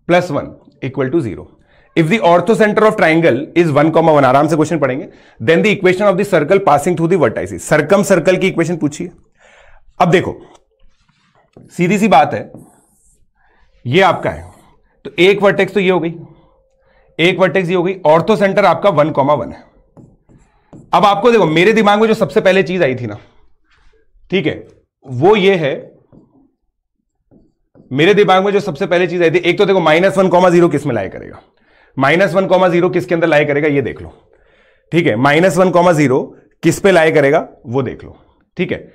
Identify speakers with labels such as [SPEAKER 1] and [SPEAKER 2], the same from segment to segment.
[SPEAKER 1] Plus 1 equal to 0। If the orthocentre of triangle is 1,1, आराम से question पढ़ेंगे, then the equation of the circle passing through the vertices, circumcircle की equation पूछिए। अब देखो सीधी सी बात है, ये आपका है तो एक वर्टेक्स तो ये हो गई, एक वर्टेक्स ये हो गई, ऑर्थो सेंटर आपका 1,1 है। अब आपको देखो मेरे दिमाग में जो सबसे पहले चीज आई थी ना, ठीक है, वो ये है, मेरे दिमाग में जो सबसे पहले चीज आई थी, एक तो देखो -1,0 किस में लाई करेगा, -1,0 किसके अंदर लाई करेगा ये देख लो, ठीक है, -1,0 किस पे लाई करेगा वो देख लो, ठीक है।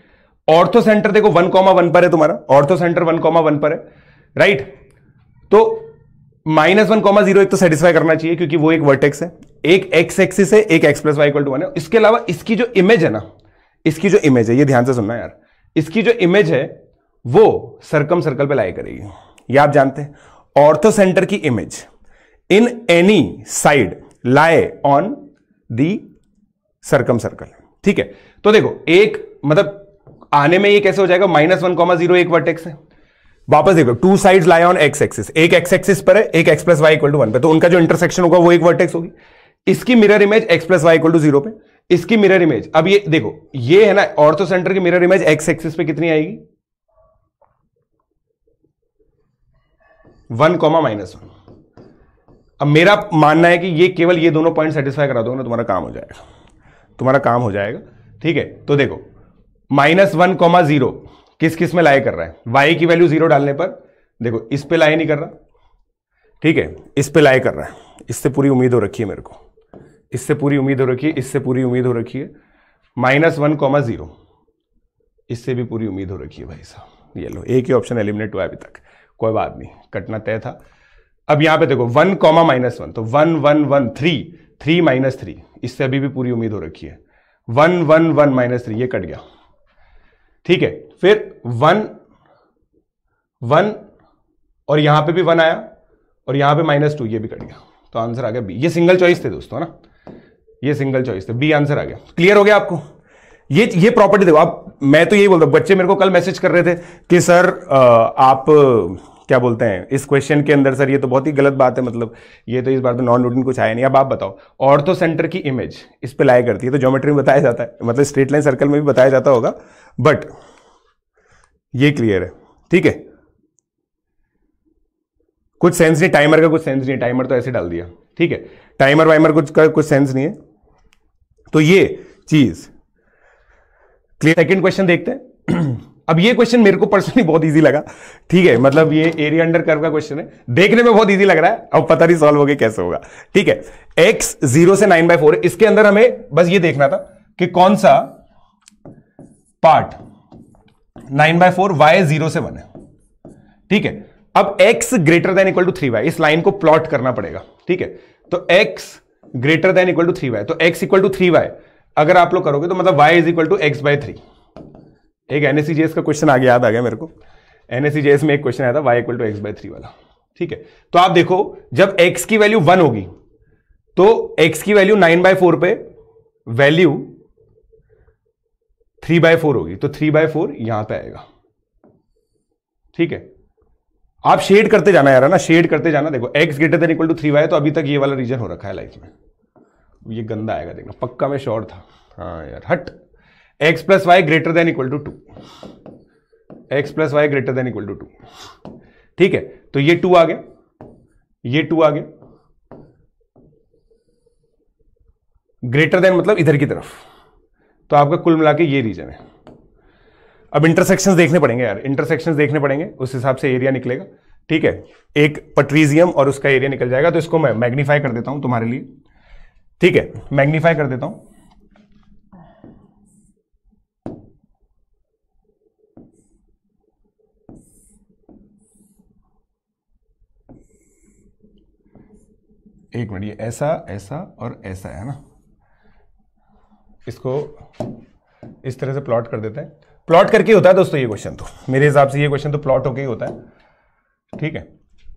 [SPEAKER 1] ऑर्थो सेंटर देखो 1,1 पर है तुम्हारा, ऑर्थो सेंटर 1,1 पर है, राइट। तो -1,0 एक तो सेटिस्फाई करना चाहिए क्योंकि वो एक वर्टेक्स है, एक एक्स एक्सिस है, एक x + y = 1 है। इसके अलावा इसकी जो इमेज है ना, इसकी जो इमेज है, ये ध्यान से सुनना यार, इसकी जो इमेज है वो सर्कम सर्कल पे लाई करेगी, ये आप जानते हैं। ऑर्थो सेंटर की image in any side lie on the circum circle, ठीक है। तो देखो एक मतलब आने में ये कैसे हो जाएगा, -1,0 एक वर्टेक्स है, वापस देखो two sides lie on x axis, एक एक्स एक्सिस पर है, एक x + y = 1 पे, तो उनका जो इंटरसेक्शन होगा वो एक वर्टेक्स होगी। इसकी मिरर इमेज x + y = 0 पे, इसकी मिरर इमेज, अब ये देखो ये है ना ऑर्थो सेंटर की मिरर इमेज x एक्सिस पे कितनी आएगी, 1,-1। अब मेरा मानना है कि ये केवल ये दोनों पॉइंट सेटिस्फाई करा दोगे ना, तुम्हारा काम हो जाएगा, तुम्हारा काम हो जाएगा, ठीक है। तो देखो -1,0 किस किस में लाई कर रहा है, y की वैल्यू 0 डालने पर देखो इस पे लाई नहीं कर रहा, ठीक है, इस पे लाई कर रहा है, इससे पूरी उम्मीद हो रखी है मेरे को, इससे पूरी उम्मीद हो रखी है, इससे पूरी उम्मीद हो रखी है, -1,0 इससे भी पूरी उम्मीद हो रखी है भाई साहब। ये लो एक ही ऑप्शन एलिमिनेट हुआ अभी तक, कोई बात नहीं, कटना तय था। अब यहां पे देखो 1, -1 तो 1, 1, 1, 3, 3 - 3, इससे अभी भी पूरी उम्मीद हो रखी है, 1, 1, 1 - 3 ये कट गया, ठीक है। फिर 1, 1 और यहां पे भी 1 आया और यहां पे -2 ये भी कट गया, तो आंसर आ गया बी। ये सिंगल चॉइस थे दोस्तों ना, ये सिंगल चॉइस थे, बी आंसर आ गया। क्लियर हो गया आपको? ये प्रॉपर्टी देखो। अब मैं तो यही बोलता हूं, बच्चे मेरे को कल मैसेज कर रहे थे कि सर आप क्या बोलते हैं इस क्वेश्चन के अंदर, सर ये तो बहुत ही गलत बात है, मतलब ये तो इस बार तो नॉन रूटीन कुछ आया नहीं। अब आप बताओ, ऑर्थो सेंटर की इमेज इस पे लाई करती है, तो ज्योमेट्री में बताया जाता है, मतलब स्ट्रेट लाइन सर्कल में भी बताया जाता होगा, बट ये क्लियर है, ठीक है। कुछ सेंस नहीं, टाइमर का कुछ सेंस नहीं है, टाइमर तो ऐसे डाल दिया, ठीक है, टाइमर वाइमर कुछ सेंस नहीं है, तो ये चीज क्लियर। सेकंड क्वेश्चन देखते हैं। अब ये क्वेश्चन मेरे को पर्सनली बहुत इजी लगा, ठीक है, मतलब ये एरिया अंडर कर्व का क्वेश्चन है, देखने में बहुत इजी लग रहा है, अब पता नहीं सॉल्व होगे कैसे होगा, ठीक है। x 0 से 9/4 है, इसके अंदर हमें बस ये देखना था कि कौन सा पार्ट 9/4 y 0 से 1 है, ठीक है। अब x > 3y, इस लाइन को प्लॉट करना पड़ेगा, ठीक है। तो x > 3y, तो x = 3y अगर आप लोग करोगे तो मतलब y = x/3। एक NSCJS का क्वेश्चन आगे याद आ गया मेरे को, NSCJS में एक क्वेश्चन आया था y = x/3 वाला, ठीक है। तो आप देखो जब x की वैल्यू 1 होगी तो x की वैल्यू 9/4 पे वैल्यू 3/4 होगी, तो 3/4 यहां पे आएगा, ठीक है। आप शेड करते जाना यार, ना शेड करते जाना। देखो x > 3y, तो अभी तक ये वाला रीजन हो रखा है लाइफ में, ये गंदा आएगा, देखना पक्का मैं श्योर था, हाँ यार हट। x + y > 2, x + y > 2, ठीक है। तो ये 2 आ गया, ये 2 आ गया, ग्रेटर देन मतलब इधर की तरफ, तो आपका कुल मिला के ये रीजन है। अब इंटरसेक्शंस देखने पड़ेंगे यार, इंटरसेक्शंस देखने पड़ेंगे, उस हिसाब से एरिया निकलेगा, ठीक है। एक पट्रीजियम और उसका एरिया निकल जाएगा, तो इसको मैं मैग्नीफाई कर देता हूं तुम्हारे लिए, ठीक है, मैग्नीफाई कर देता हूं। एक मिनट, ये ऐसा ऐसा और ऐसा है ना, इसको इस तरह से प्लॉट कर देते हैं। प्लॉट करके होता है दोस्तों ये क्वेश्चन, तो मेरे हिसाब से ये क्वेश्चन तो प्लॉट होके ही होता है, ठीक है।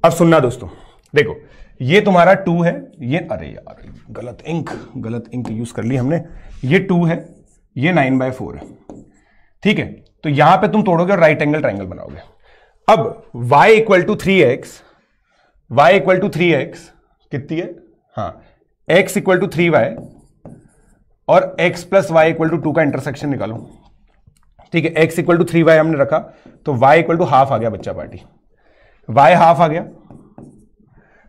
[SPEAKER 1] अब सुनना दोस्तों, देखो ये तुम्हारा 2 है, ये अरे यार गलत इंक यूज कर ली हमने, ये 2 है, ये 9/4 है, ठीक है। तो यहां पे तुम तोड़ोगे और राइट एंगल ट्राइंगल बनाओगे। अब y = 3x, y equal to 3x कितनी है, हाँ x इक्वल टू 3y और x plus Y equal to 2 का इंटरसेक्शन निकालो। ठीक है, x इक्वल टू 3y हमने रखा तो y इक्वल टू हाफ आ गया बच्चा पार्टी, y हाफ आ गया,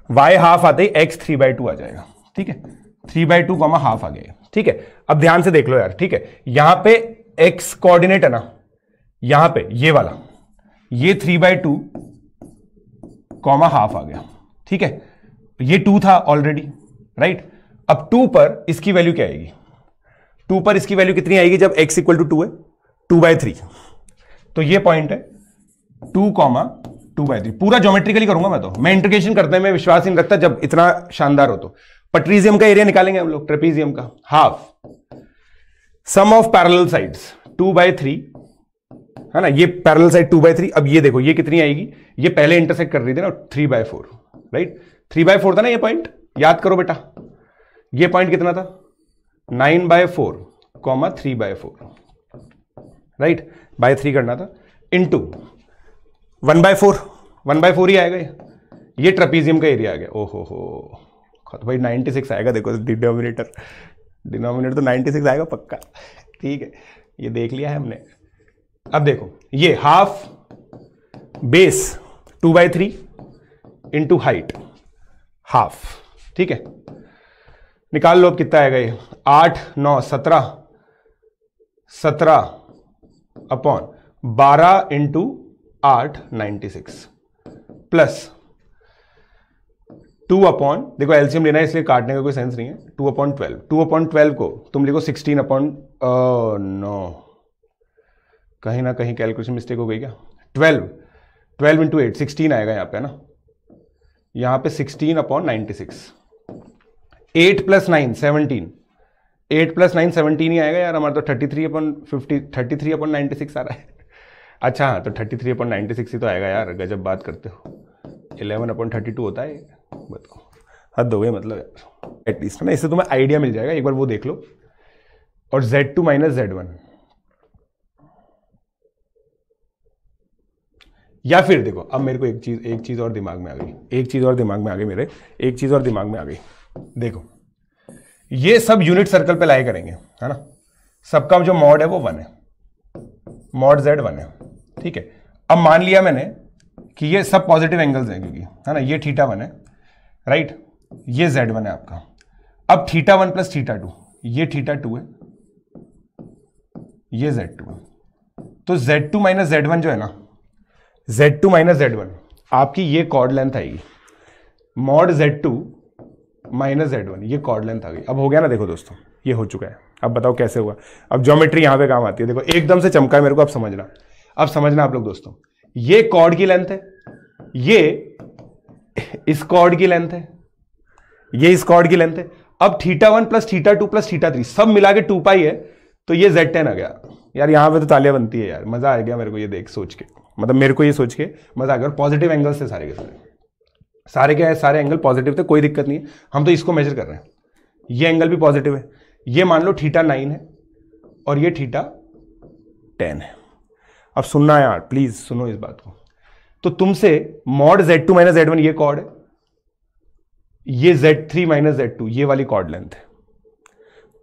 [SPEAKER 1] y हाफ आते ही x 3/2 आ जाएगा। ठीक है, 3/2 कॉमा हाफ आ गया। ठीक है, अब ध्यान से देख लो यार। ठीक है, यहां पे x कोऑर्डिनेट है ना, यहां पे ये वाला, ये 3/2 कॉमा हाफ आ गया। ठीक है, ये 2 था ऑलरेडी, राइट। अब 2 पर इसकी वैल्यू क्या आएगी, 2 पर इसकी वैल्यू कितनी आएगी जब x इक्वल टू 2 है, 2/3। तो ये पॉइंट है 2 कॉमा 2/3। पूरा ज्योमेट्रिकली करूंगा मैं, तो मैं इंटीग्रेशन करने में विश्वास ही नहीं रखता जब इतना शानदार हो। तो पट्रीजियम का एरिया निकालेंगे हम लोग, ट्रेपीजियम का half, sum of parallel sides 2/3 है ना, ये पैरेलल साइड 2/3। अब ये देखो ये कितनी आएगी, ये पहले इंटरसेक्ट कर रही थी ना 3/4, राइट। 3/4 था ना ये पॉइंट, याद करो बेटा, ये पॉइंट कितना था 9/4 कॉमा 3/4, राइट, बाय 3 करना था, इंटू 1/4 ही आएगा ये ट्रेपीजियम का एरिया आ गया। ओहो हो, तो भाई 96 आएगा, देखो डिनोमिनेटर तो 96 आएगा पक्का। ठीक है, ये देख लिया है हमने। अब देखो ये half base 2/3 into height half. ठीक है, निकाल लो अब कितना आएगा ये, 8 9 17 अपॉन 12 इंटू 8 96 प्लस 2 अपॉन, देखो एलसीएम लेना है इसलिए काटने का कोई सेंस नहीं है, 2/12। 2/12 को तुम लिखो 16 अपॉन, नो कहीं ना कहीं कैलकुलेशन मिस्टेक हो गई क्या, 12 इंटू 8 16 आएगा यहाँ पे ना, यहाँ पे 16 अपॉन 96, 8 प्लस 9 17, 8 प्लस 9 17 ही आएगा यार हमारा, तो 33/96 आ रहा है। अच्छा हाँ, तो 33/96 ही तो आएगा यार, गजब बात करते हो। 11/32 होता है, बताओ हद हो गई मतलब यार, एटलीस्ट ना, इससे तुम्हें आइडिया मिल जाएगा, एक बार वो देख लो। और Z2 माइनस Z1, या फिर देखो अब मेरे को एक चीज और दिमाग में आ गई, मेरे एक चीज और दिमाग में आ गई। देखो ये सब यूनिट सर्कल पे लाई करेंगे, है ना, सबका जो मॉड है वो 1 है, मॉड Z 1 है। ठीक है, अब मान लिया मैंने कि ये सब पॉजिटिव एंगल्स हैं, क्योंकि है ना ये θ1 है, राइट, ये Z1 है आपका। अब θ1 प्लस θ2, ये θ2 है, ये Z2 है। तो Z2 माइनस Z1 जो है ना, Z2 माइनस Z1 आपकी ये कॉर्ड लेंथ आएगी, मॉड Z2 माइनस Z1, ये कॉर्ड लेंथ आ गई। अब हो गया ना, देखो दोस्तों ये हो चुका है। अब बताओ कैसे हुआ, अब ज्योमेट्री यहां पे काम आती है, देखो एकदम से चमका है मेरे को। अब समझना आप लोग दोस्तों, ये कॉर्ड की लेंथ है, ये इस कॉर्ड की लेंथ है, ये इस कॉर्ड की लेंथ है। अब θ1 प्लस θ2 प्लस θ3 सब मिला के 2π है, तो ये Z10 आ गया यार। यहां पे तो तालियां बनती है यार, मजा आ गया मेरे को ये देख सोच के, मतलब मेरे को ये सोच के मजा आ गया। पॉजिटिव एंगल्स थे सारे के सारे क्या है, सारे एंगल पॉजिटिव थे, कोई दिक्कत नहीं है। हम तो इसको मेजर कर रहे हैं, ये एंगल भी पॉजिटिव है, ये मान लो θ9 है और ये θ10 है। अब सुनना यार, प्लीज सुनो इस बात को। तो तुमसे मॉड Z2 माइनस Z1 ये कॉर्ड है, ये Z3 माइनस Z2 ये वाली कॉर्ड लेंथ है,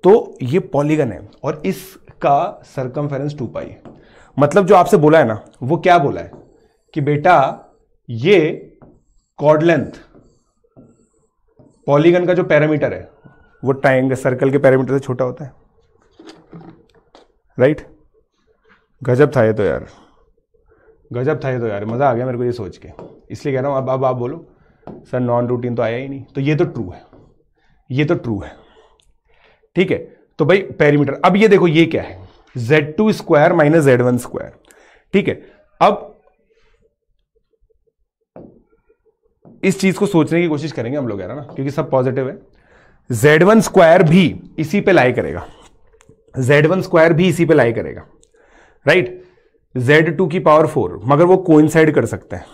[SPEAKER 1] तो ये पॉलीगन है और इसका सरकमफेरेंस 2π है। मतलब जो आपसे बोला है ना, वो क्या बोला है कि बेटा ये कॉर्ड लेंथ पॉलीगन का जो पैरामीटर है वो ट्रायंगल सर्कल के पैरामीटर से छोटा होता है, राइट। गजब था ये तो यार, मजा आ गया मेरे को ये सोच के, इसलिए कह रहा हूं। अब आप बोलो सर नॉन रूटीन तो आया ही नहीं, तो ये तो ट्रू है, ठीक है। तो भाई पैरामीटर, अब ये देखो ये क्या है, Z2 square minus Z1 square, ठीक है। अब इस चीज को सोचने की कोशिश करेंगे हम लोग यार ना, क्योंकि सब पॉजिटिव है। Z1 स्क्वायर भी इसी पे लाई करेगा, राइट। Z2 की पावर 4, मगर वो कोइंसाइड कर सकते हैं,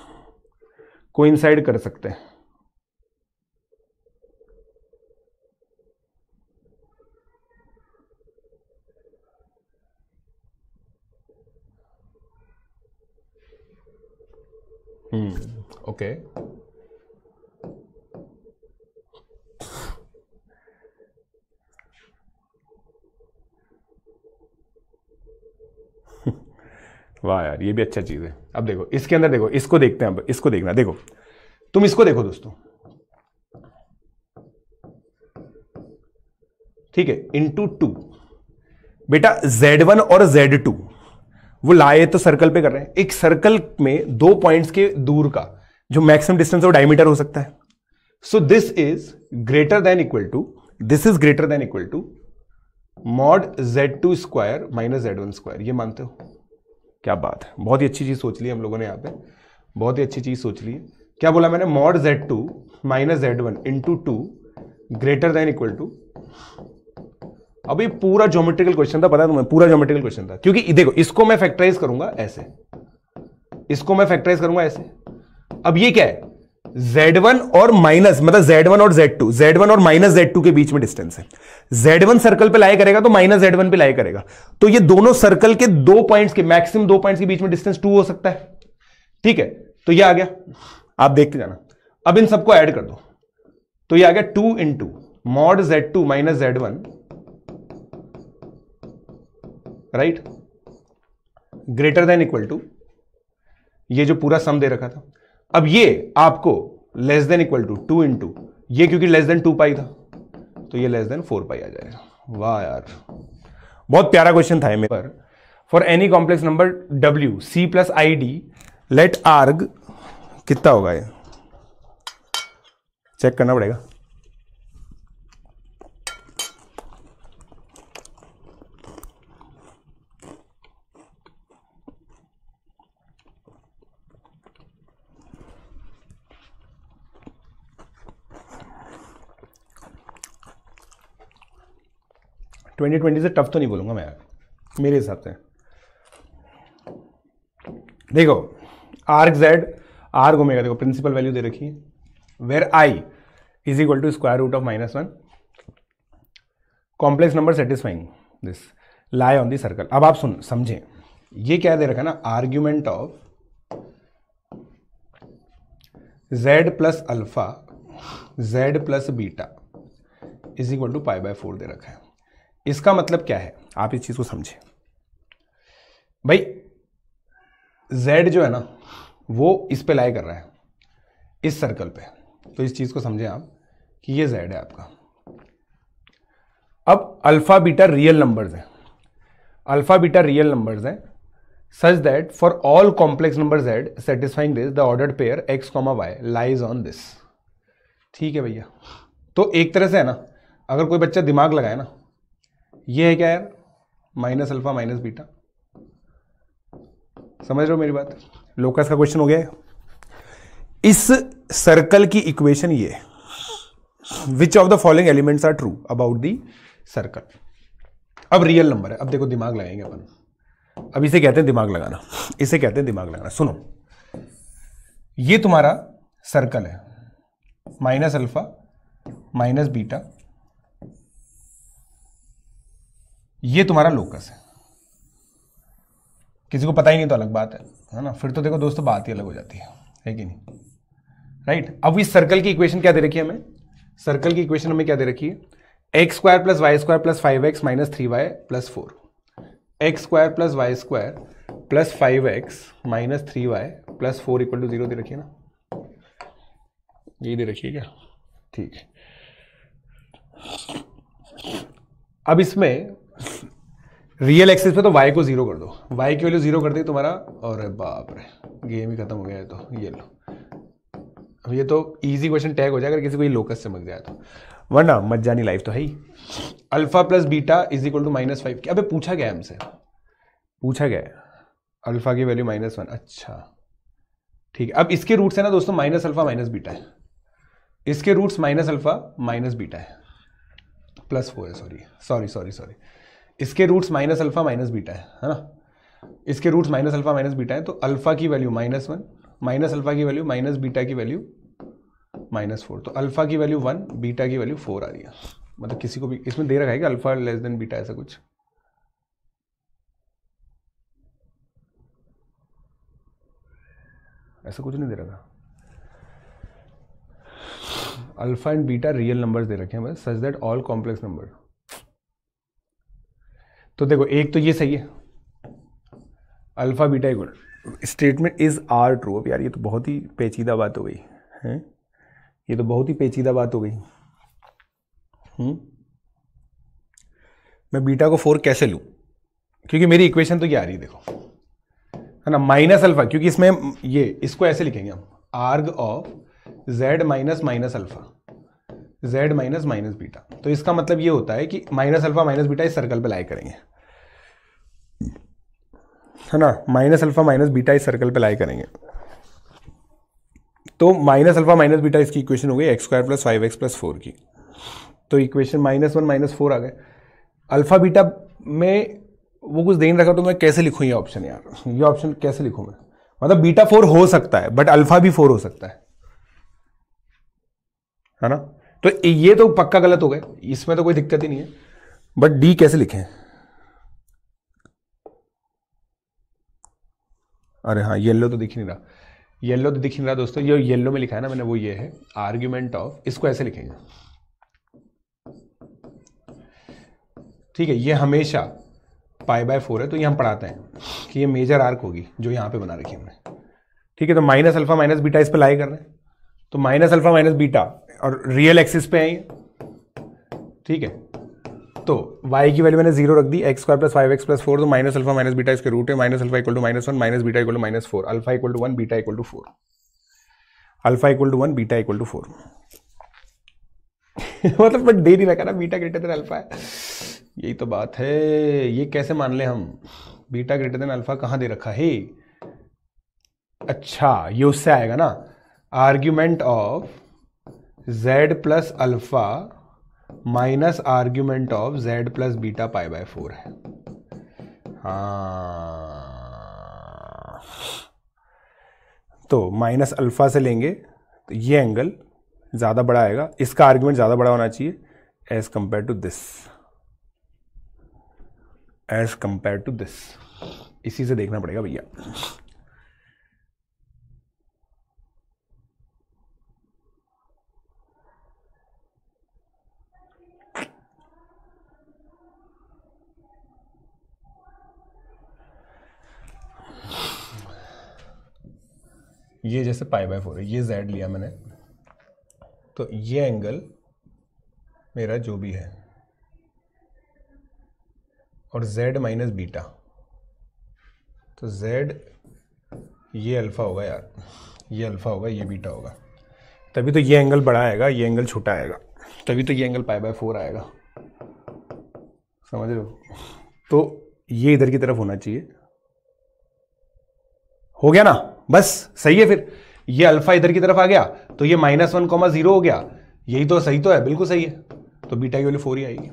[SPEAKER 1] ओके। वाह यार, ये भी अच्छा चीज है। अब देखो इसके अंदर, देखो इसको देखते हैं, अब इसको देखना, देखो तुम इसको देखो दोस्तों, ठीक है, इंटू 2। बेटा Z1 और Z2 वो लाए तो सर्कल पे कर रहे हैं। एक सर्कल में 2 पॉइंट्स के दूर का जो मैक्सिमम डिस्टेंस है वो डायमीटर हो सकता है। So this is greater than equal to, this is greater than equal to mod Z2 square minus Z1 square. ये मानते हो? क्या बात है, बहुत ही अच्छी चीज सोच ली हम लोगों ने यहाँ पे, बहुत ही अच्छी चीज सोच ली है। क्या बोला मैंने? Mod Z2 minus Z1 into 2 greater than equal to. अब ये पूरा ज्योमेट्रिकल क्वेश्चन था, पता है तुम्हें, पूरा ज्योमेट्रिकल क्वेश्चन था। क्योंकि देखो इसको मैं फैक्टराइज करूंगा ऐसे, इसको मैं फैक्टराइज करूंगा ऐसे। अब ये क्या है? Z1 और माइनस, मतलब Z1 और Z2, Z1 और माइनस Z2 के बीच में डिस्टेंस है। Z1 सर्कल पे लाई करेगा तो माइनस Z1 पे लाई करेगा, तो ये दोनों सर्कल के 2 पॉइंट्स के, मैक्सिमम 2 पॉइंट्स के बीच में डिस्टेंस 2 हो सकता है। ठीक है, तो ये आ गया, आप देखते जाना। अब इन सबको ऐड कर दो, तो ये आ गया 2 into mod Z2 minus Z1, right, greater than equal to ये जो पूरा सम दे रखा था। अब ये आपको less than equal to 2 into ये, क्योंकि लेस देन 2 पाई था तो ये लेस देन 4 पाई आ जाएगा। वाह यार, बहुत प्यारा क्वेश्चन था मेरे पर। For any complex number W C plus I D let arg, कितना होगा ये चेक करना पड़ेगा। ट्वेंटी 20 से टफ तो नहीं बोलूंगा मैं यार, मेरे हिसाब से। देखो आर्क Z, आर्क ओमेगा, देखो प्रिंसिपल वैल्यू दे रखी है, where I is equal to square root of -1, complex number satisfying this lie on the circle. अब आप समझें, ये क्या दे रखा है ना, argument of Z plus alpha Z plus beta is equal to π/4 दे रखा है। इसका मतलब क्या है, आप इस चीज को समझें भाई। Z जो है ना वो इस पे लाई कर रहा है, इस सर्कल पे, तो इस चीज को समझें आप कि ये Z है आपका। अब अल्फा बीटा रियल नंबर्स हैं, अल्फा बीटा रियल नंबर्स हैं such that for all complex number Z satisfying this the ordered pair x, y lies on this. ठीक है भैया, तो एक तरह से है ना, अगर कोई बच्चा दिमाग लगाए ना, ये है क्या यार, माइनस अल्फा माइनस बीटा। समझ रहे हो मेरी बात? लोकस का क्वेश्चन हो गया है। इस सर्कल की इक्वेशन ये, which of the following elements are true about the circle. अब रियल नंबर है, अब देखो दिमाग लगाएंगे अपन। अब इसे कहते हैं दिमाग लगाना, इसे कहते हैं दिमाग लगाना। सुनो, ये तुम्हारा सर्कल है, माइनस अल्फा माइनस बीटा, ये तुम्हारा लोकस है। किसी को पता ही नहीं तो अलग बात है ना, फिर तो देखो दोस्तों बात ही अलग हो जाती है कि नहीं, राइट। अब इस सर्कल की इक्वेशन क्या दे रखी है हमें, सर्कल की इक्वेशन हमें क्या दे रखी है, X square plus Y square plus 5x minus 3y plus 4, X square plus Y square plus 5x minus 3y plus 4 equal to 0 दे रखी है ना, ये दे रखी है क्या? ठीक है। अब इसमें रियल एक्सिस पे तो y को 0 कर दो, y की वैल्यू 0 कर दी तुम्हारा, और बाप रे गेम ही खत्म हो गया है। तो ये लो, अब ये तो इजी क्वेश्चन टैग हो जाएगा अगर किसी को ये लोकस से मग जाए तो, वरना मत जानी लाइफ तो है ही। Alpha plus beta is equal to -5। अबे पूछा गया हमसे, पूछा गया है अल्फा की वैल्यू -1। अच्छा ठीक है, अब इसके रूट्स है ना दोस्तों माइनस अल्फा माइनस बीटा है, इसके roots minus alpha minus beta है, प्लस 4 है, सॉरी, इसके roots minus alpha minus beta है ना, इसके roots minus alpha minus beta है। तो अल्फा की वैल्यू -1, माइनस अल्फा की वैल्यू माइनस बीटा की वैल्यू -4, तो अल्फा की वैल्यू 1, बीटा की वैल्यू 4 आ रही है। मतलब किसी को भी इसमें दे रखा है कि अल्फा लेस देन बीटा, ऐसा कुछ। ऐसा कुछ नहीं दे रखा, alpha and beta real numbers दे रखे हैं बस, such that all complex number. तो देखो एक तो ये सही है, alpha beta equal statement is are true. अब यार ये तो बहुत ही पेचीदा बात हो गई है, ये तो बहुत ही पेचीदा बात हो गई। मैं बीटा को 4 कैसे लूं, क्योंकि मेरी इक्वेशन तो ये आ रही है, देखो है ना, माइनस अल्फा, क्योंकि इसमें ये इसको ऐसे लिखेंगे हम, arg of z minus minus alpha, z minus minus beta. तो इसका मतलब ये होता है कि माइनस अल्फा माइनस बीटा इस सर्कल पे लाई करेंगे, है ना, माइनस अल्फा माइनस बीटा इस सर्कल पे लाई करेंगे। तो माइनस अल्फा माइनस बीटा इसकी इक्वेशन हो गई x² + 5x + 4 की। तो इक्वेशन -1 -4 आ गए। अल्फा बीटा में वो कुछ दे नहीं रखा, तो मैं कैसे लिखूं ये ऑप्शन यार, ये ऑप्शन कैसे लिखूं मैं, मतलब बीटा 4 हो सकता है बट अल्फा भी 4 हो सकता है ना। तो ये तो पक्का गलत हो गए, इसमें तो कोई दिक्कत ही नहीं है, बट डी कैसे लिखें। अरे हाँ, येलो तो दिख नहीं रहा, येलो तो दिख नहीं रहा दोस्तों, ये येलो में लिखा है ना मैंने, वो ये है आर्ग्यूमेंट ऑफ, इसको ऐसे लिखेंगे, ठीक है। ये हमेशा π/4 है, तो ये हम पढ़ाते हैं कि ये मेजर आर्क होगी जो यहां पे बना रखी है हमने, ठीक है। तो माइनस अल्फा माइनस बीटा इस पे लाई कर रहे हैं, तो माइनस अल्फा माइनस बीटा और रियल एक्सिस पे है, ठीक है। तो y की वैल्यू मैंने 0 रख दी, x² + 5x + 4, तो माइनस अल्फा माइनस बीटा इसके रूट है, minus alpha equal to -1 minus beta equal to -4, alpha equal to 1 beta equal to 4, alpha equal to 1 beta equal to 4। मतलब बट दे नहीं रखा ना, बीटा ग्रेटर देन अल्फा है, यही तो बात है। ये कैसे मान ले हम, बीटा ग्रेटर देन अल्फा कहां दे रखा है। अच्छा, ये उससे आएगा ना, argument of z plus alpha minus argument of z plus beta π/4 है। हाँ, तो माइनस अल्फा से लेंगे तो ये एंगल ज्यादा बड़ा आएगा, इसका आर्ग्यूमेंट ज्यादा बड़ा होना चाहिए as compare to this, as compare to this, इसी से देखना पड़ेगा भैया। ये जैसे π/4 है, ये z लिया मैंने, तो ये एंगल मेरा जो भी है और z माइनस बीटा, तो z ये अल्फा होगा यार, ये अल्फा होगा, ये बीटा होगा, तभी तो ये एंगल बड़ा आएगा, ये एंगल छोटा आएगा, तभी तो ये एंगल π/4 आएगा, समझ रहे हो। तो ये इधर की तरफ होना चाहिए, हो गया ना, बस सही है। फिर ये अल्फा इधर की तरफ आ गया, तो ये -1,0 हो गया, यही तो सही तो है, बिल्कुल सही है। तो बीटा की वैल्यू 4 ही आएगी,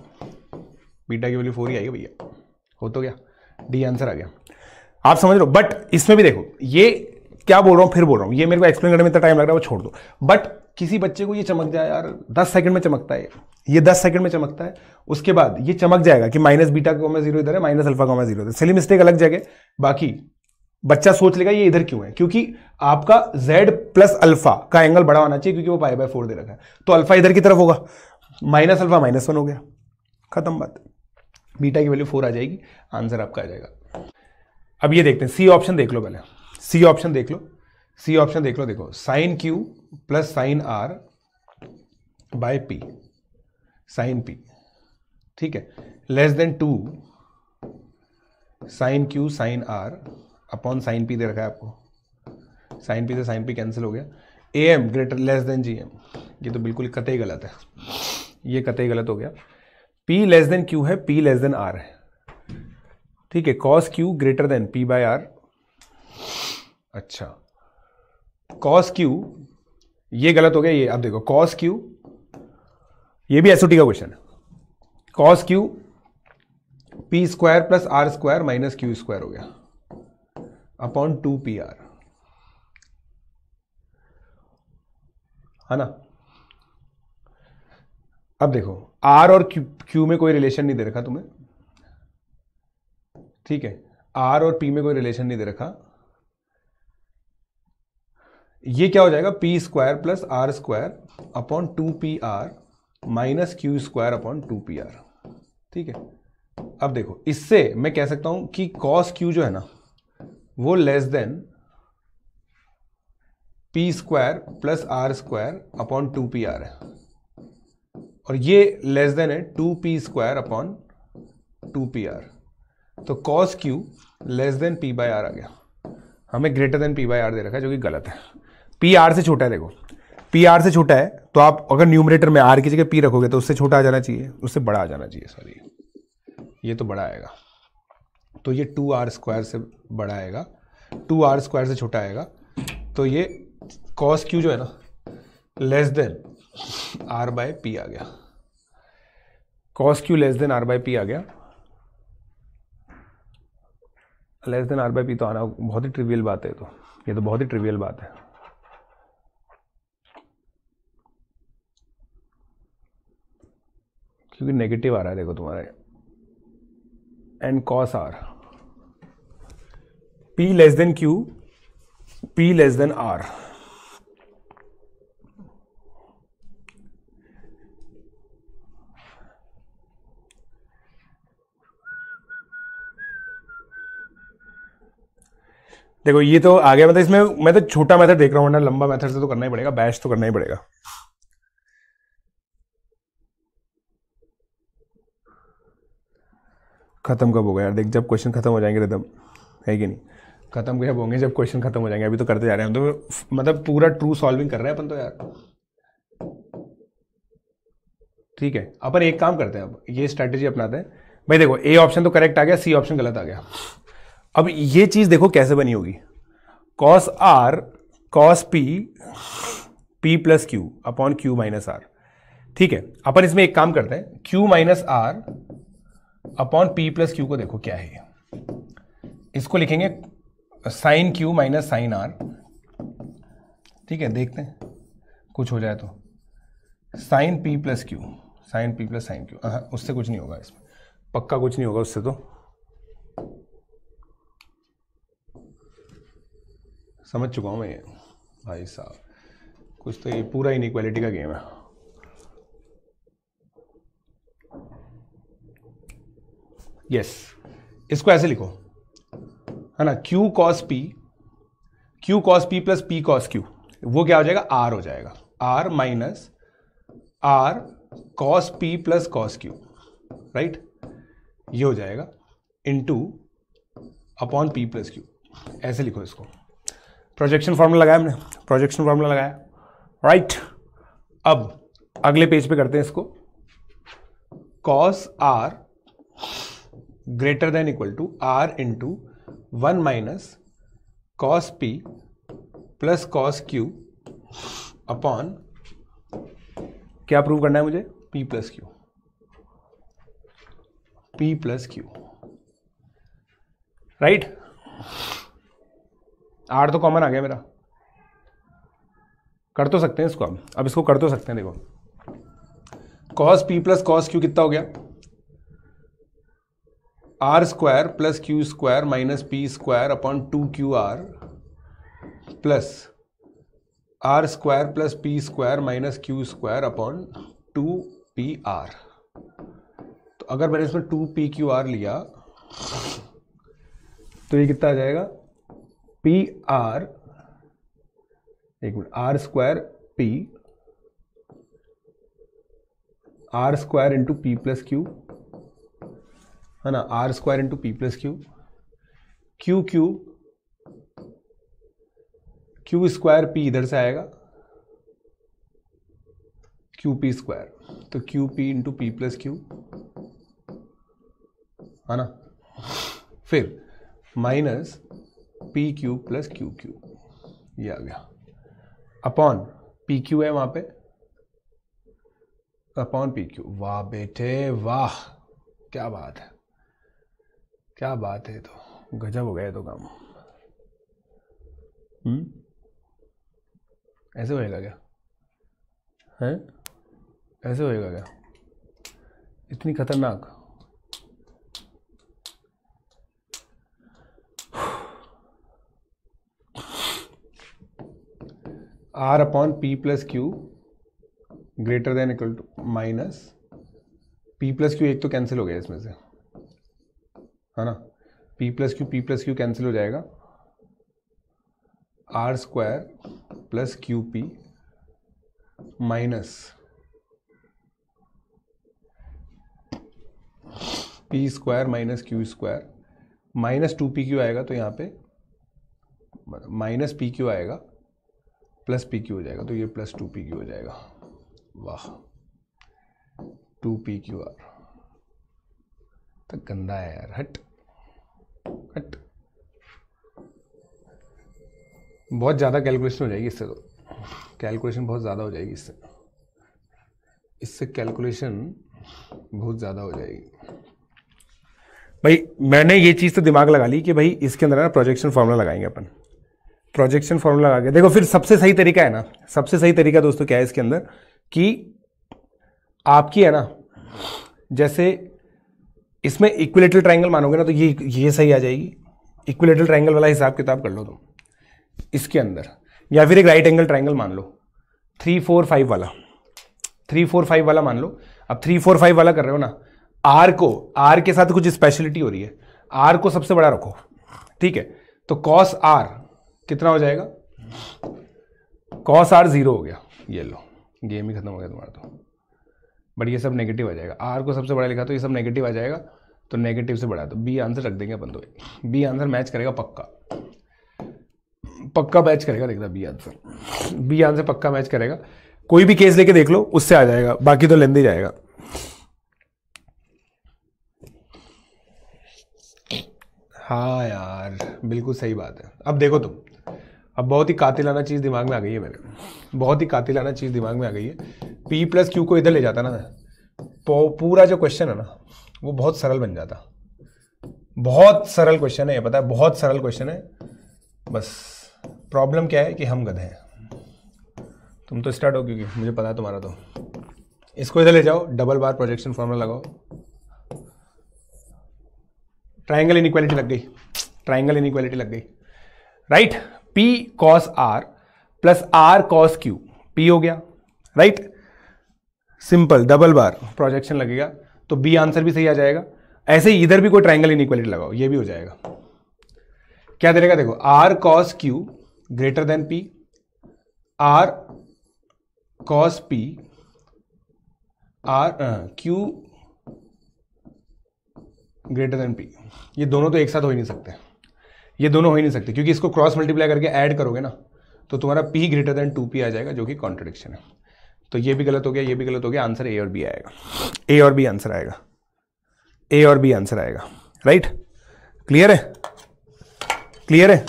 [SPEAKER 1] बीटा की वैल्यू 4 ही आएगी भैया, हो तो गया, डी आंसर आ गया। आप समझ रहे हो। बट इसमें भी देखो, ये क्या बोल रहा हूं, फिर बोल रहा हूं, ये मेरे को एक्सप्लेन करने में इतना टाइम लग रहा है, वो छोड़ दो। बट किसी बच्चे को ये चमक जाए यार, 10 सेकंड में चमकता है, ये 10 सेकंड में चमकता है, उसके बाद ये चमक जाएगा कि माइनस बीटा कॉमा 0 इधर है, माइनस अल्फा कॉमा 0 इधर, सिली मिस्टेक अलग जगह, बाकी बच्चा सोच लेगा ये इधर क्यों है, क्योंकि आपका z प्लस अल्फा का एंगल बड़ा होना चाहिए, क्योंकि वो π/4 दे रखा है, तो अल्फा इधर की तरफ होगा, माइनस अल्फा -1 हो गया, खत्म बात, बीटा की वैल्यू 4 आ जाएगी, आंसर आपका आ जाएगा। अब ये देखते हैं, सी ऑप्शन देख लो पहले, सी ऑप्शन देख लो, सी ऑप्शन देख लो, देखो sin q plus sin r by p, sin p, ठीक है, less than 2 sin q sin r upon sin p दे रखा है आपको, sin p से sin p कैंसिल हो गया, am greater less than gm, ये तो बिल्कुल कतई गलत है, ये कतई गलत हो गया, p लेस देन q है, p लेस देन r है, ठीक है, cos q greater than p by r, अच्छा cos q ये गलत हो गया, ये अब देखो cos q, ये भी एसओटी का क्वेश्चन है, cos q p square plus r square minus q square हो गया अपॉन 2pr, है ना। अब देखो r और q में कोई रिलेशन नहीं दे रखा तुम्हें, ठीक है, r और p में कोई रिलेशन नहीं दे रखा, ये क्या हो जाएगा, p square plus r square upon 2pr minus q square upon 2pr, ठीक है। अब देखो इससे मैं कह सकता हूं कि cos q जो है ना, वो less than P square plus R square upon 2pr है, और ये लेस देन है 2p स्क्वायर अपॉन 2pr। तो cos q less than p by R आ गया। हमें greater than p by R दे रखा है, जो कि गलत है। p r से छोटा है। देखो p r से छोटा है तो आप अगर न्यूमरेटर में r की जगह p रखोगे तो उससे छोटा आ जाना चाहिए, उससे बड़ा आ जाना चाहिए, सॉरी ये तो बड़ा आएगा, तो ये 2r स्क्वायर से बड़ा आएगा, 2r स्क्वायर से छोटा आएगा। तो ये cos q जो है ना less than r by p आ गया। cos q less than r by p आ गया। Less than r by p तो आना बहुत ही ट्रिवियल बात है, तो ये तो बहुत ही ट्रिवियल बात है। क्योंकि नेगेटिव आ रहा है, देखो तुम्हारा and cos r, p less than q, p less than r। देखो ये तो आ गया, मतलब इसमें मैं तो छोटा मेथड देख रहा हूं ना, लंबा मेथड से तो करना ही पड़ेगा, बैच तो करना ही पड़ेगा। खत्म कब होगा यार? देख जब क्वेश्चन खत्म हो जाएंगे रिदम, है कि नहीं? खत्म कब होंगे? जब क्वेश्चन खत्म हो जाएंगे। अभी तो करते जा रहे हैं हम तो, मतलब पूरा ट्रू सॉल्विंग कर रहे हैं अपन तो यार। ठीक है, अपन एक काम करते हैं, अब ये स्ट्रेटेजी अपनाते हैं। भाई देखो ए ऑप्शन तो करेक्ट आ गया, सी ऑप्शन गलत आ गया। अब ये चीज देखो कैसे बनी होगी, cos r cos p p plus Q upon Q minus R. ठीक है, अपन इसमें एक काम करते हैं, q माइनस R upon p plus Q को देखो क्या है, इसको लिखेंगे sine q minus sine r। ठीक है, देखते हैं कुछ हो जाए तो, sine p plus Q, sine p plus sine Q, उससे कुछ नहीं होगा, इसमें पक्का कुछ नहीं होगा उससे। तो समझ चुका हूं मैं ये भाई साहब, कुछ तो ये पूरा इनइक्वालिटी का गेम है। यस, इसको ऐसे लिखो, है ना, q cos p plus p cos q, वो क्या हो जाएगा? r हो जाएगा, r minus r cos p plus cos q, right? ये हो जाएगा into upon p plus q, ऐसे लिखो इसको। प्रोजेक्शन फॉर्मूला लगाया हमने, प्रोजेक्शन फॉर्मूला लगाया, राइट? अब अगले पेज पे करते हैं इसको, cos r greater than equal to r into 1 minus cos p plus cos q upon, क्या प्रूव करना है मुझे? p plus q, p plus q, right? r तो कॉमन आ गया मेरा, कर तो सकते हैं इसको, अब इसको कर तो सकते हैं। देखो cos p plus cos q कितना हो गया? r square plus q square minus p square upon 2qr plus r square plus p square minus q square upon 2pr। तो अगर मैंने इसमें 2pqr लिया तो ये कितना आ जाएगा? pr, एक minute, r square p, r square into p plus Q, है ना, r square into p plus Q, Q Q Q square p इधर से आएगा, क्यू पी स्क्वायर, तो Q P into P plus Q, है ना, फिर minus P Q plus Q Q, ये आ गया, अपॉन पी क्यू है वहां पे, अपॉन पी क्यू। वाह बेटे वाह, क्या बात है, क्या बात है, तो गजब हो गया तो काम। ऐसे होएगा क्या? है ऐसे होएगा क्या? इतनी खतरनाक? R upon P plus Q greater than equal to minus P plus Q, एक तो कैंसिल हो गया इसमें से, है ना, पी प्लस क्यू कैंसिल हो जाएगा, R square plus Q P minus P square minus Q square minus 2p Q आएगा, तो यहाँ पे माइनस पी क्यू आएगा प्लस पी क्यू हो जाएगा, तो ये प्लस 2p क्यू हो जाएगा। वाह, 2p क्यू आर तो गंदा है यार, हट हट। बहुत ज़्यादा कैलकुलेशन हो जाएगी इससे, तो कैलकुलेशन बहुत ज़्यादा हो जाएगी इससे कैलकुलेशन बहुत ज़्यादा हो जाएगी। भाई मैंने ये चीज़ तो दिमाग लगा ली कि भाई इसके अंदर ना प्रोजेक्शन फार्मूला लगाएंगे अपन। प्रोजेक्शन फार्मूला लगा के देखो, फिर सबसे सही तरीका है ना, सबसे सही तरीका दोस्तों क्या है इसके अंदर कि आपकी है ना, जैसे इसमें इक्विलेटरल ट्रायंगल मानोगे ना तो ये सही आ जाएगी। इक्विलेटरल ट्रायंगल वाला हिसाब किताब कर लो तुम इसके अंदर, या फिर एक राइट एंगल ट्रायंगल मान लो 3 4 5 वाला, 3 4 5 वाला मान लो। अब 3 4 5 वाला कर रहे हो ना, आर के साथ कुछ स्पेशलिटी हो रही है, आर को सबसे बड़ा रखो, ठीक है। तो कॉस आर कितना हो जाएगा, कॉस आर 0 हो गया, ये लो गेम ही खत्म हो गया तुम्हारा तो। बट ये सब नेगेटिव आ जाएगा, आर को सबसे बड़ा लिखा तो ये सब नेगेटिव आ जाएगा, तो नेगेटिव से बड़ा, तो बी आंसर रख देंगे अपन। तो बी आंसर मैच करेगा, पक्का मैच करेगा, देखना बी आंसर पक्का मैच करेगा। कोई भी केस लेके देख लो, उससे आ जाएगा, बाकी तो लेंदे जाएगा। हाँ यार बिल्कुल सही बात है। अब देखो तुम, अब बहुत ही कातिलाना चीज़ दिमाग में आ गई है मेरे, बहुत ही कातिलाना चीज़ दिमाग में आ गई है। P प्लस क्यू को इधर ले जाता ना, पूरा जो क्वेश्चन है ना वो बहुत सरल बन जाता। बहुत सरल क्वेश्चन है ये, पता है, बहुत सरल क्वेश्चन है। बस प्रॉब्लम क्या है कि हम गधे हैं। तुम तो स्टार्ट हो, क्योंकि मुझे पता है तुम्हारा। तो इसको इधर ले जाओ, डबल बार प्रोजेक्शन फॉर्मूला लगाओ, ट्राइंगल इनइक्वालिटी लग गई, ट्राइंगल इनइक्वालिटी लग गई, right. P cos R plus R cos Q, P हो गया, राइट। सिंपल डबल बार प्रोजेक्शन लगेगा, तो B आंसर भी सही आ जाएगा। ऐसे ही इधर भी कोई ट्राइंगल इनइक्वालिटी लगाओ, ये भी हो जाएगा। क्या देगा देखो, R cos Q greater than P, R cos P, R Q greater than P। ये दोनों तो एक साथ हो ही नहीं सकते, ये दोनों हो ही नहीं सकते, क्योंकि इसको क्रॉस मल्टीप्लाई करके ऐड करोगे ना तो तुम्हारा P ग्रेटर देन 2P आ जाएगा, जो कि कॉन्ट्रडिक्शन है। तो ये भी गलत हो गया, ये भी गलत हो गया, आंसर A और B आएगा, A और B आंसर आएगा, A और B आंसर आएगा, राइट। क्लियर है, क्लियर है।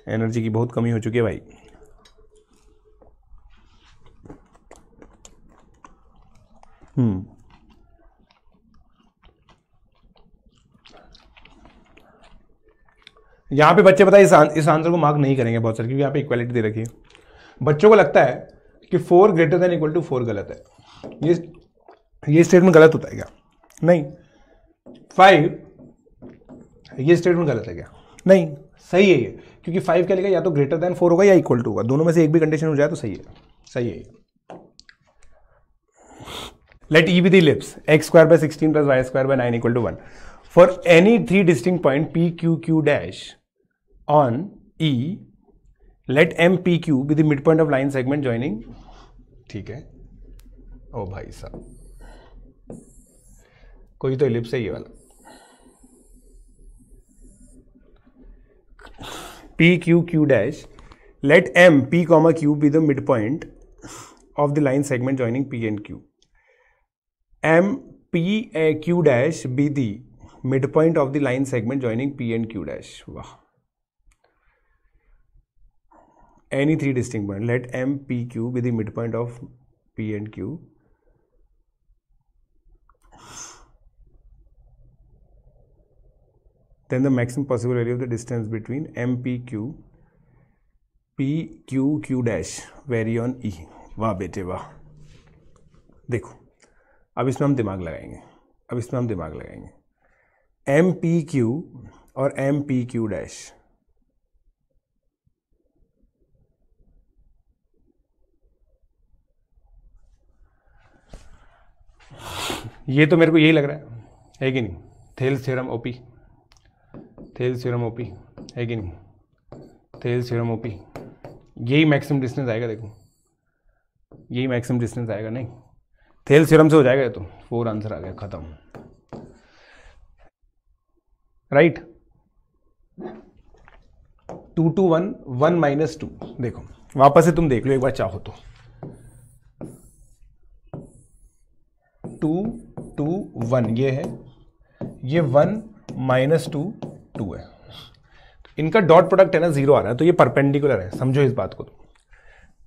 [SPEAKER 1] एनर्जी की बहुत कमी हो चुकी है भाई। यहां पे बच्चे पता है इस आंसर को मार्क नहीं करेंगे बहुत सारे, क्योंकि यहां पे इक्वालिटी दे रखी है। बच्चों को लगता है कि 4 ग्रेटर देन इक्वल टू 4 गलत है। ये स्टेटमेंट गलत होता है क्या? नहीं। 5 ये स्टेटमेंट गलत है क्या? नहीं, सही है ये, क्योंकि 5 क्या लिखा, या तो ग्रेटर देन 4 होगा या इक्वल टू होगा, दोनों में से एक भी कंडीशन हो जाए तो सही है, सही है। Let E be the ellipse x square by 16 plus y square by 9 equal to 1 for any 3 distinct point p q q dash on E, let m p q be the midpoint of line segment joining। ठीक है, ओ भाई साहब कोई तो ellipse है ये वाला, p q q dash let m p comma q be the midpoint of the line segment joining p and q, m p q dash be the midpoint of the line segment joining p and q dash। वाह, any 3 distinct point, let m p q be the midpoint of p and q, then the maximum possible value of the distance between m p q q dash vary on E। वाह बेटे वाह। देखो अब इसमें हम दिमाग लगाएंगे, M P Q और एम पी क्यू डैश, ये तो मेरे को यही लग रहा है कि नहीं? थेल्स थ्योरम ओपी है कि नहीं? थेल्स थ्योरम ओपी, यही मैक्सिमम डिस्टेंस आएगा, देखो यही मैक्सिमम डिस्टेंस आएगा, नहीं थेल्स थ्योरम से हो जाएगा ये तो। 4 आंसर आ गया, खत्म, राइट। 2 to 1, 1 - 2, देखो वापस से तुम देख लो एक बार चाहो तो। 2 2 1 ये है, ये 1 - 2 2 है, इनका डॉट प्रोडक्ट है ना 0 आ रहा है, तो ये परपेंडिकुलर है, समझो इस बात को।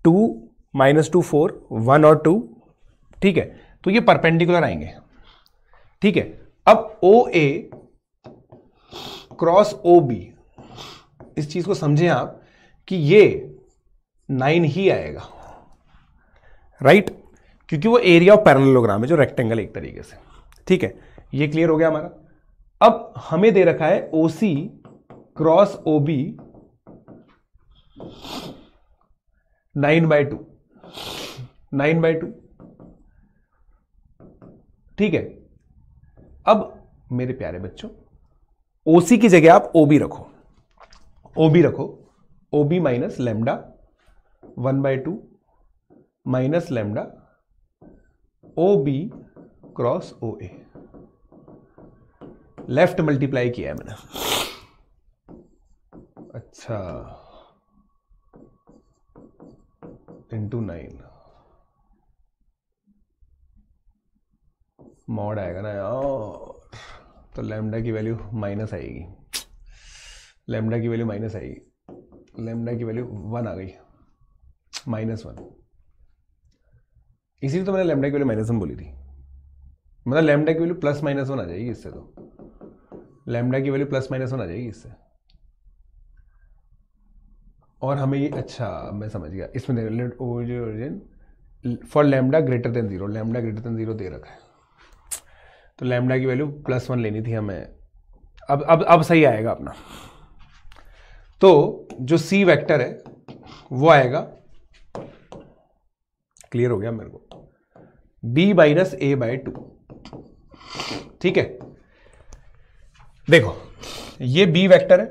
[SPEAKER 1] 2 - 2 4, 1 और 2, ठीक है, तो ये परपेंडिकुलर आएंगे, ठीक है। अब OA क्रॉस OB, इस चीज को समझें आप कि ये 9 ही आएगा, राइट, क्योंकि वो एरिया ऑफ पैरेललोग्राम है जो रेक्टेंगल एक तरीके से, ठीक है। ये क्लियर हो गया हमारा। अब हमें दे रखा है OC क्रॉस OB 9/2, 9/2, ठीक है। अब मेरे प्यारे बच्चों, OC की जगह आप OB रखो, OB रखो, OB minus lambda 1/2 minus lambda OB cross OA, left multiply किया है मैंने, अच्छा, इंटू 9 मॉड आएगा ना यार, तो लैम्डा की वैल्यू माइनस आएगी, लैम्डा की वैल्यू माइनस आएगी, लैम्डा की वैल्यू 1 आ गई, -1, इसीलिए तो मैंने लैम्डा की वैल्यू -1 बोली थी, मतलब लैम्डा की वैल्यू +-1 आ जाएगी इससे, तो लैम्डा की वैल्यू +-1 आ जाएगी इससे। और हमें ये, अच्छा मैं समझ गया, इसमें origin for lambda greater than 0, lambda greater than 0 दे रखा है, तो लैम्डा की वैल्यू +1 लेनी थी हमें। अब सही आएगा अपना। तो जो C वेक्टर है वो आएगा, क्लियर हो गया मेरे को, B - A/2, ठीक है। देखो ये B वेक्टर है,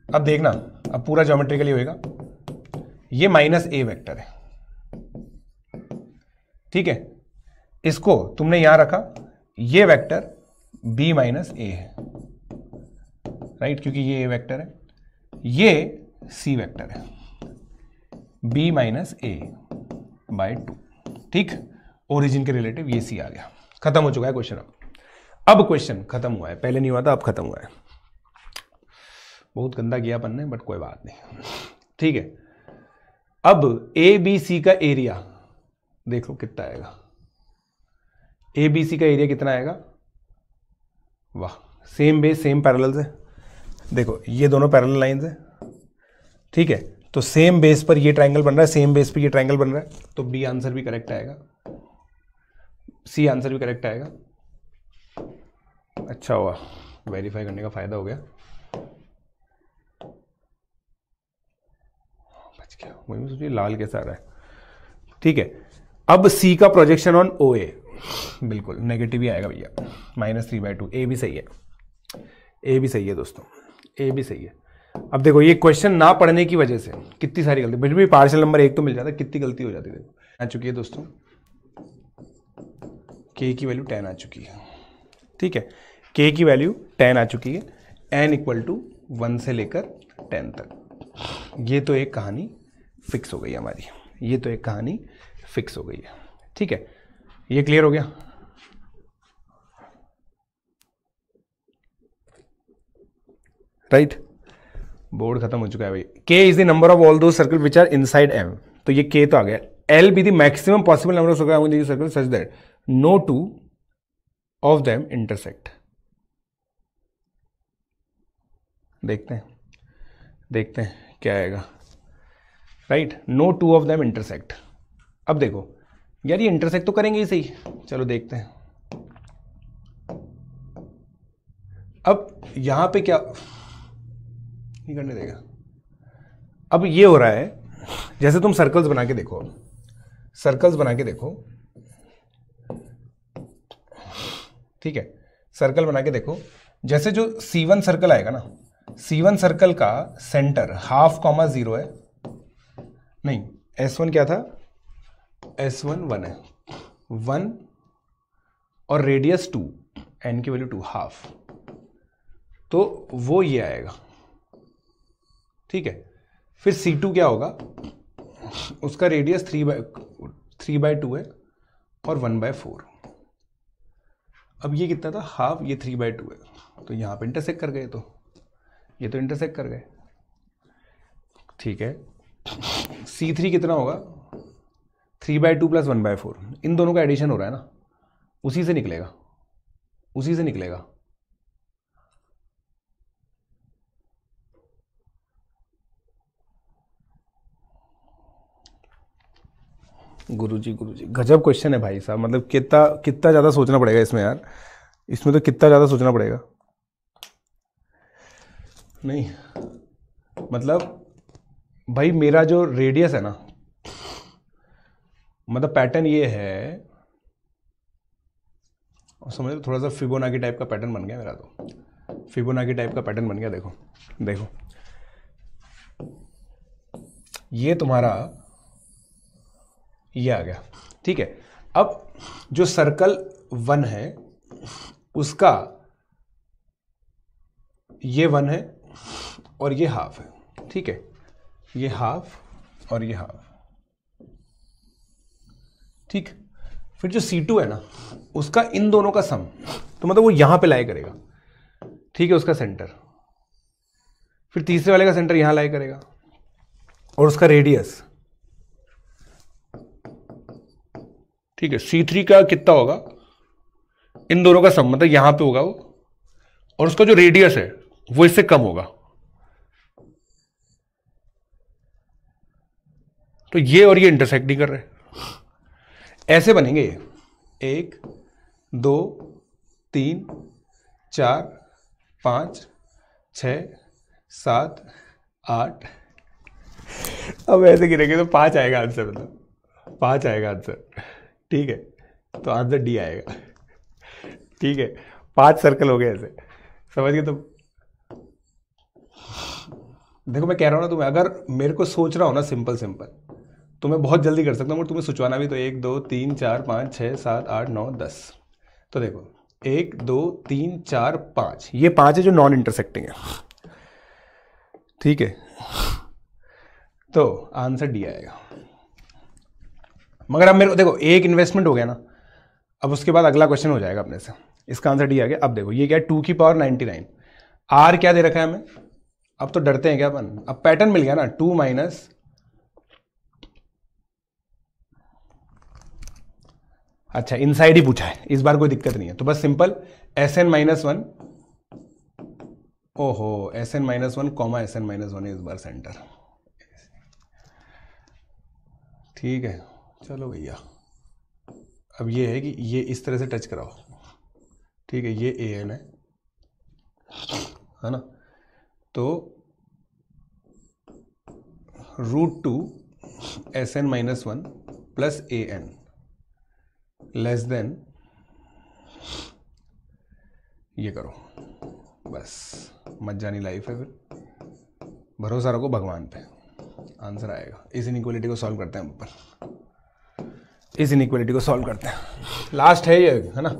[SPEAKER 1] अब देखना, अब पूरा ज्योमेट्रिकली होएगा, ये -A वेक्टर है, ठीक है। इसको तुमने यहां रखा, ये वेक्टर B - A है, राइट, क्योंकि ये A वेक्टर है, ये C वेक्टर है, B - A/2, ठीक, ओरिजिन के रिलेटिव ये C आ गया, खत्म हो चुका है क्वेश्चन। अब क्वेश्चन खत्म हुआ है, पहले नहीं हुआ था, अब खत्म हुआ है, बहुत गंदा किया अपन ने, बट कोई बात नहीं, ठीक है। अब ABC का एरिया देखो कितना आएगा, ABC का एरिया कितना आएगा, वाह, सेम बेस सेम पैरेलल से, देखो ये दोनों पैरेलल लाइंस है, ठीक है, तो सेम बेस पर ये ट्रायंगल बन रहा है, सेम बेस पर ये ट्रायंगल बन रहा है, तो B आंसर भी करेक्ट आएगा, C आंसर भी करेक्ट आएगा। अच्छा हुआ, वेरीफाई करने का फायदा हो गया, बच गया, वही मैं सोचिए लाल कैसा आ रहा है, ठीक है। अब C का प्रोजेक्शन ऑन OA, बिल्कुल नेगेटिव ही आएगा भैया, -3/2, A भी सही है, A भी सही है दोस्तों, A भी सही है। अब देखो ये क्वेश्चन ना पढ़ने की वजह से कितनी सारी गलती, फिर भी पार्शियल नंबर 1 तो मिल जाता, कितनी गलती हो जाती है। देखो आ चुकी है दोस्तों, K की वैल्यू 10 आ चुकी है, ठीक है, K की वैल्यू 10 आ चुकी है, N = 1 से लेकर 10 तक। ये तो एक कहानी फिक्स हो गई हमारी, ये तो एक कहानी फिक्स हो गई है, ठीक है, ये क्लियर हो गया। राइट, बोर्ड खत्म हो चुका है भाई। K is the number of all the circle which are inside M, तो ये K तो आ गया। L be the maximum possible number of circle such that no two of them intersect. देखते हैं क्या आएगा, right, no two of them intersect. अब देखो यार ये इंटरसेक्ट तो करेंगे ही सही, चलो देखते हैं। अब यहां पे क्या नहीं करने देगा, अब ये हो रहा है जैसे तुम सर्कल्स बना के देखो, सर्कल्स बना के देखो, ठीक है, सर्कल बना के देखो, जैसे जो C1 सर्कल आएगा ना, C1 सर्कल का सेंटर हाफ कॉमा 0 है, नहीं S1 क्या था, S1 1 है, 1 और रेडियस 2, n की वैल्यू 2 हाफ, तो वो ये आएगा, ठीक है। फिर C2 क्या होगा, उसका रेडियस 3/2 है और 1/4। अब ये कितना था, हाफ, ये 3/2 है, तो यहां पे इंटरसेक्ट कर गए, तो ये तो इंटरसेक्ट कर गए, ठीक है। C3 कितना होगा, 3/2 + 1/4, इन दोनों का एडिशन हो रहा है ना, उसी से निकलेगा, उसी से निकलेगा। गुरुजी गजब क्वेश्चन है भाई साहब, मतलब कितना कितना ज़्यादा सोचना पड़ेगा इसमें यार, इसमें तो कितना ज़्यादा सोचना पड़ेगा। नहीं मतलब भाई मेरा जो रेडियस है ना, मतलब पैटर्न ये है, समझ लो थोड़ा सा फिबोनाची टाइप का पैटर्न बन गया मेरा, तो फिबोनाची टाइप का पैटर्न बन गया। देखो देखो ये तुम्हारा ये आ गया, ठीक है। अब जो सर्कल 1 है उसका ये 1 है और ये हाफ है, ठीक है, ये हाफ और ये हाफ, ठीक। फिर जो C2 है ना, उसका इन दोनों का सम, तो मतलब वो यहां पे लाई करेगा, ठीक है, उसका सेंटर। फिर तीसरे वाले का सेंटर यहां लाई करेगा और उसका रेडियस, ठीक है। C3 का कितना होगा, इन दोनों का सम, मतलब यहां पे होगा वो, और उसका जो रेडियस है वो इससे कम होगा, तो ये और ये इंटरसेक्ट नहीं कर रहे, ऐसे बनेंगे ये 1 2 3 4 5 6 7 8, अब ऐसे गिरेंगे तो 5 आएगा आंसर, मतलब 5 आएगा आंसर, ठीक है। तो आंसर डी आएगा, ठीक है। 5 सर्कल हो गए ऐसे, समझ गए तुम। देखो मैं कह रहा हूं ना तुम्हें, अगर मेरे को सोच रहा हो ना सिंपल सिंपल, तो मैं बहुत जल्दी कर सकता हूँ, और तुम्हें सोचवाना भी, तो 1 2 3 4 5 6 7 8 9 10, तो देखो 1 2 3 4 5, ये 5 है जो नॉन इंटरसेक्टिंग है, ठीक है। तो आंसर डी आएगा। मगर अब मेरे को देखो एक इन्वेस्टमेंट हो गया ना, अब उसके बाद अगला क्वेश्चन हो जाएगा अपने से, इसका आंसर डी आ गया। अब देखो ये क्या है, 2 की पावर 99, आर क्या दे रखा है हमें, अब तो डरते हैं क्या अपन, अब पैटर्न मिल गया ना, 2 माइनस, अच्छा इनसाइड ही पूछा है इस बार, कोई दिक्कत नहीं है, तो बस सिंपल Sn-1, ओहो Sn-1 कॉमा Sn-1 इस बार सेंटर, ठीक है। चलो भैया अब ये है कि ये इस तरह से टच कराओ, ठीक है, ये An है ना, तो √2 Sn-1 plus An less than, ये करो, बस मत जानी लाइफ है, फिर भरोसा रखो भगवान पे, आंसर आएगा। इस इनइक्वालिटी को सॉल्व करते हैं ऊपर, इस इनइक्वालिटी को सॉल्व करते हैं, लास्ट है ये, है ना,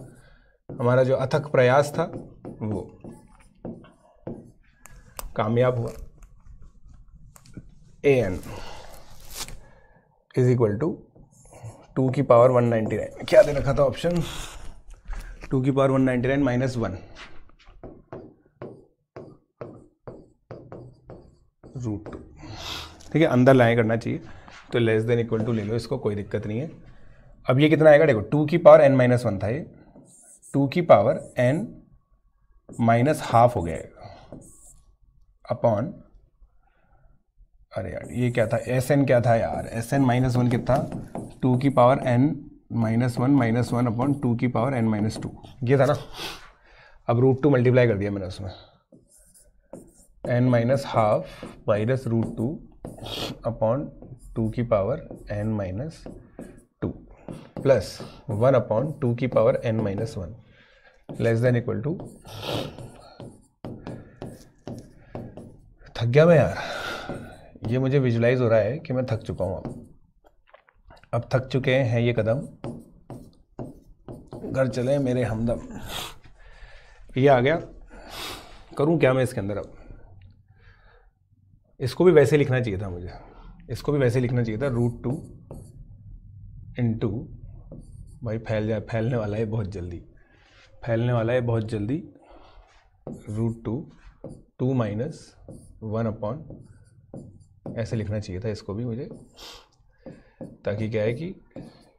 [SPEAKER 1] हमारा जो अथक प्रयास था वो कामयाब हुआ। An इज इक्वल टू 2 की पावर 199, क्या दे रखा था ऑप्शन, 2 की पावर 199 माइनस 1 √2, ठीक है, अंदर लाए करना चाहिए, तो लेस देन इक्वल टू ले लो इसको, कोई दिक्कत नहीं है। अब ये कितना आएगा, देखो 2 की पावर n-1 था, ये 2 की पावर n माइनस हाफ हो गया अपॉन, अरे यार ये क्या था, Sn क्या था यार, Sn-1 कितना, 2 की पावर n-1 माइनस 1 अपॉन 2 की पावर n-2, ये था ना। अब √2 मल्टीप्लाई कर दिया मैंने उसमें, n minus half minus √2 upon 2 की पावर n-2 प्लस 1 अपॉन 2 की power n-1 less than equal to, थक गया मैं यार, ये मुझे विजुलाइज हो रहा है कि मैं थक चुका हूँ। अब थक चुके हैं ये कदम, घर चले मेरे हमदम। ये आ गया, करूँ क्या मैं इसके अंदर? अब इसको भी वैसे लिखना चाहिए था मुझे, इसको भी वैसे लिखना चाहिए था, √2 इंटू, भाई फैलने वाला है बहुत जल्दी, फैलने वाला है बहुत जल्दी, √2 2 माइनस 1/, ऐसे लिखना चाहिए था इसको भी मुझे, ताकि क्या है कि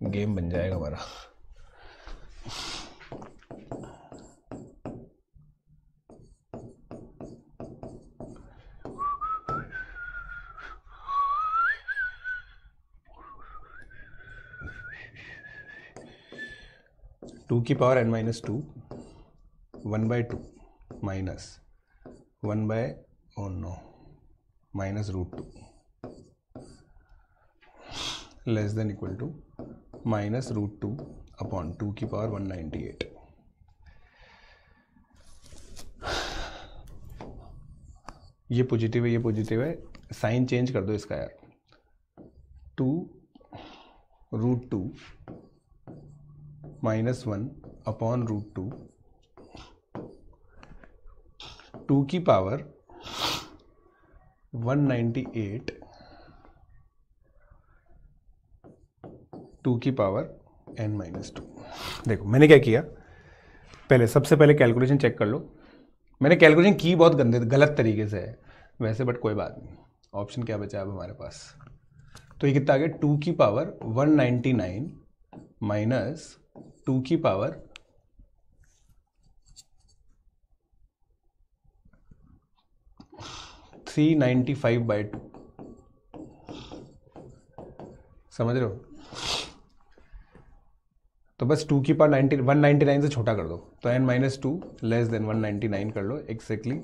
[SPEAKER 1] गेम बन जाएगा हमारा। टू की power n-2 1/2 minus 1/, minus √2 less than equal to minus √2 upon 2 की पावर 198। ये पॉजिटिव है, ये पॉजिटिव है, साइन चेंज कर दो इसका यार। 2√2 माइनस 1 अपॉन √2 2 की पावर 198 2 की पावर n-2। देखो मैंने क्या किया, पहले सबसे पहले कैलकुलेशन चेक कर लो। मैंने कैलकुलेशन की बहुत गलत तरीके से है वैसे, बट कोई बात नहीं। ऑप्शन क्या बचा अब हमारे पास? तो ये कितना आ गया? 2 की पावर 199 माइनस 2 की पावर 395/2, समझ रहे हो? तो बस 2 की पावर 199 से छोटा कर दो, तो n-2 लेस देन 199 कर लो एग्जैक्टली,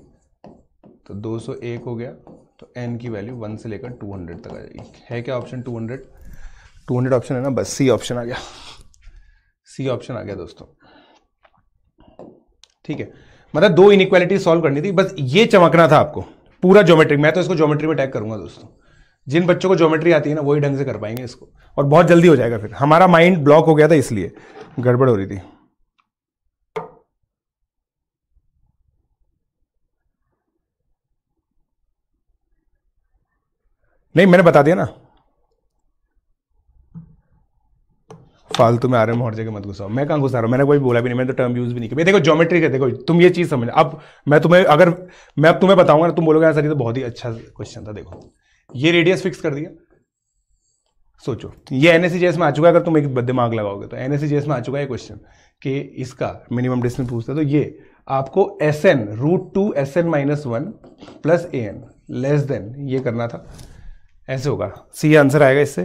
[SPEAKER 1] तो 201 हो गया। तो n की वैल्यू 1 से लेकर 200 तक आ जाएगी। है क्या ऑप्शन? 200 ऑप्शन है ना, बस सी ऑप्शन आ गया, सी ऑप्शन आ गया दोस्तों। ठीक है, मतलब दो इनइक्वालिटी सॉल्व करनी थी, बस ये चमकना था आपको पूरा ज्योमेट्री। मैं तो इसको ज्योमेट्री में टैग करूंगा दोस्तों, जिन बच्चों को ज्योमेट्री आती है ना वही ढंग से कर पाएंगे इसको, और बहुत जल्दी हो जाएगा। फिर हमारा माइंड ब्लॉक हो गया था, इसलिए गड़बड़ हो रही थी। नहीं मैंने बता दिया ना, फालतू में आ रहे हो हर जगह मत घुसाओ। मैं कहां घुसा रहा हूं? मैंने कोई बोला भी नहीं, मैंने तो टर्म यूज भी नहीं किया। देखो ज्योमेट्री के, देखो तुम ये चीज समझ। अब मैं तुम्हें अब तुम्हें बताऊंगा ना, तुम बोलोगे सर ये तो बहुत ही अच्छा क्वेश्चन था। देखो ये रेडियस फिक्स कर दिया, सोचो ये NSEJS में आ चुका है। अगर तुम एक दिमाग लगाओगे तो NSEJS में आ चुका है क्वेश्चन कि इसका मिनिमम डिस्टेंस पूछता है। तो ये आपको SN √2 SN-1 plus AN less than ये करना था, ऐसे होगा। सी आंसर आएगा इससे।